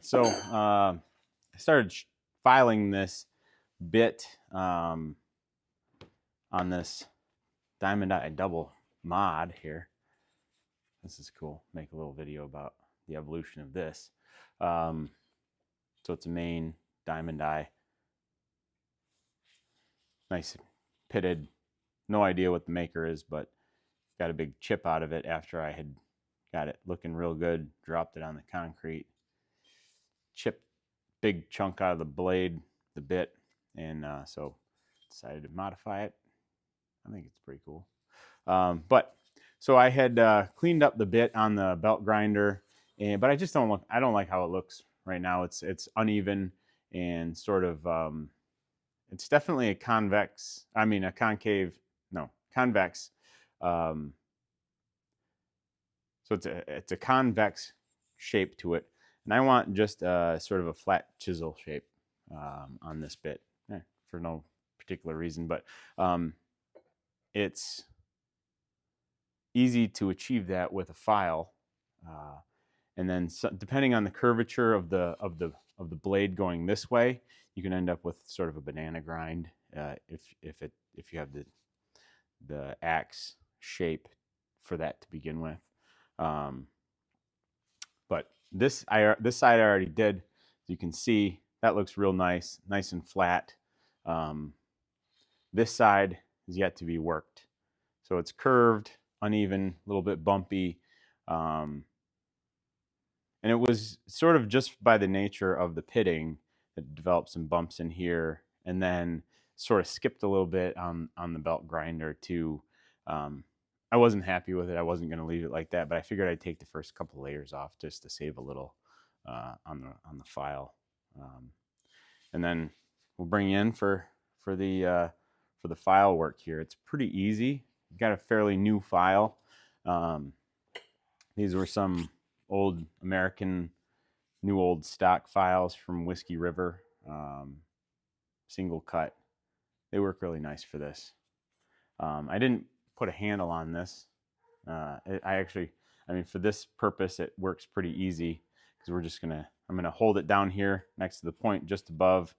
so I started filing this bit on this diamond eye double mod here. This is cool. Make a little video about the evolution of this. So it's a Maine diamond eye. Nice pitted. No idea what the maker is, but got a big chip out of it after I had got it looking real good. Dropped it on the concrete. Chipped big chunk out of the blade, the bit, and so decided to modify it. I think it's pretty cool. But so I had cleaned up the bit on the belt grinder, but I just don't like how it looks right now. It's uneven and sort of it's definitely a convex. I mean a concave. No, convex. So it's a convex shape to it, and I want just sort of a flat chisel shape on this bit for no particular reason, but it's easy to achieve that with a file, and then depending on the curvature of the blade going this way, you can end up with sort of a banana grind if you have the axe shape for that to begin with. But this side I already did. As you can see, that looks real nice and flat. This side is yet to be worked, so it's curved, uneven, a little bit bumpy, and it was sort of just by the nature of the pitting that developed some bumps in here, and then sort of skipped a little bit on the belt grinder too. I wasn't happy with it. I wasn't going to leave it like that, but I figured I'd take the first couple layers off just to save a little on the file, and then we'll bring you in for the file work here. It's pretty easy. You've got a fairly new file. These were some old American new old stock files from Whiskey River, single cut. They work really nice for this. I didn't put a handle on this. I mean, for this purpose, it works pretty easy because I'm gonna hold it down here next to the point just above,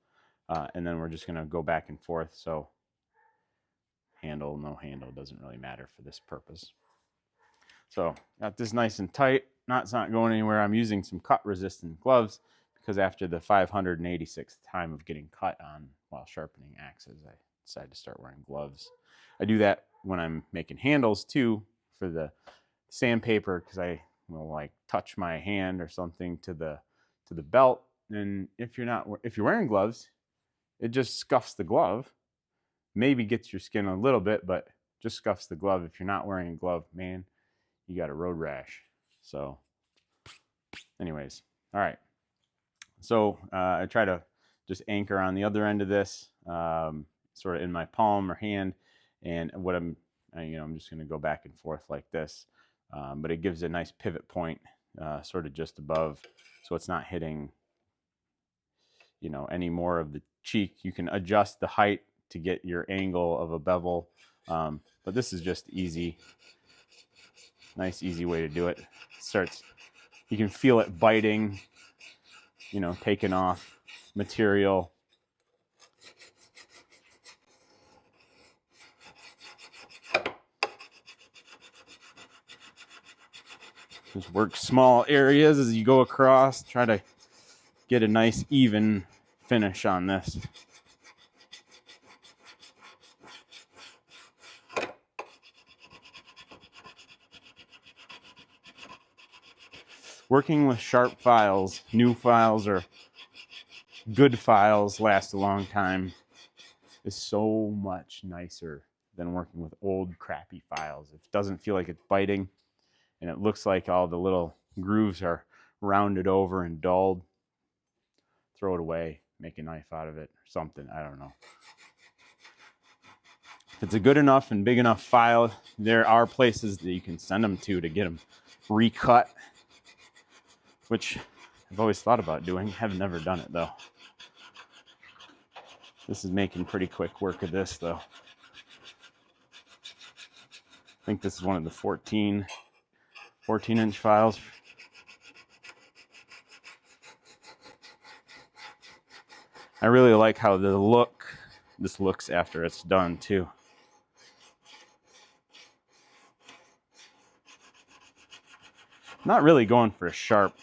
and then we're just gonna go back and forth. So handle, no handle, doesn't really matter for this purpose. So got this nice and tight. It's not going anywhere. I'm using some cut resistant gloves because after the 586th time of getting cut on while sharpening axes, I decided to start wearing gloves. I do that when I'm making handles too for the sandpaper, because I will like touch my hand or something to the belt, and if you're wearing gloves, it just scuffs the glove. Maybe gets your skin a little bit, but just scuffs the glove. If you're not wearing a glove, man, you got a road rash. So anyways, all right. So I try to just anchor on the other end of this, sort of in my palm or hand, and what I'm just going to go back and forth like this, but it gives a nice pivot point, sort of just above, so it's not hitting, any more of the cheek. You can adjust the height to get your angle of a bevel, but this is just easy. Nice, easy way to do it. You can feel it biting, taking off material. Just work small areas as you go across. Try to get a nice even finish on this. Working with sharp files, new files or good files last a long time, is so much nicer than working with old crappy files. It doesn't feel like it's biting, and it looks like all the little grooves are rounded over and dulled. Throw it away, make a knife out of it or something, I don't know. If it's a good enough and big enough file, there are places that you can send them to get them recut, which I've always thought about doing. Have never done it though. This is making pretty quick work of this though. I think this is one of the 14-inch files. I really like how this looks after it's done too. Not really going for a sharp,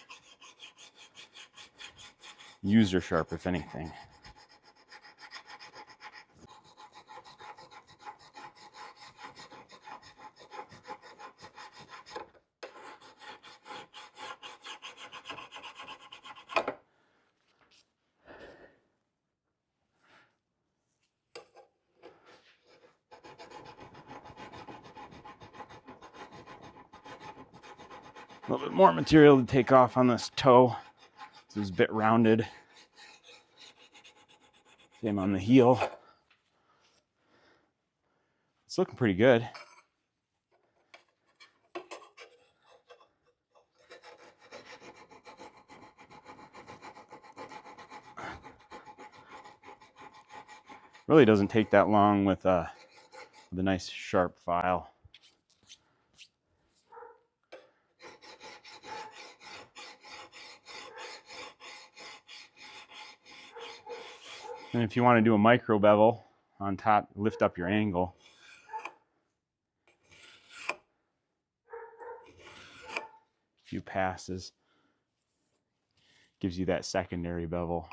user sharp, if anything. A little bit more material to take off on this toe. This is a bit rounded. Same on the heel. It's looking pretty good. Really doesn't take that long with a nice sharp file. And if you want to do a micro bevel on top, lift up your angle. A few passes. Gives you that secondary bevel.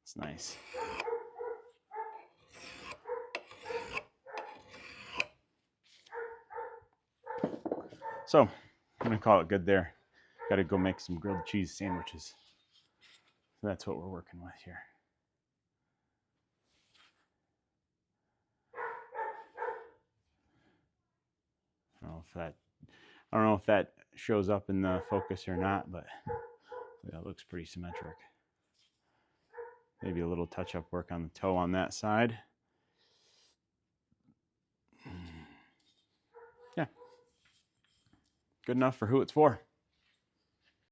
It's nice. So, I'm gonna call it good there. Gotta go make some grilled cheese sandwiches. So that's what we're working with here. I don't know if that shows up in the focus or not, but that looks pretty symmetric. Maybe a little touch-up work on the toe on that side. Yeah. Good enough for who it's for.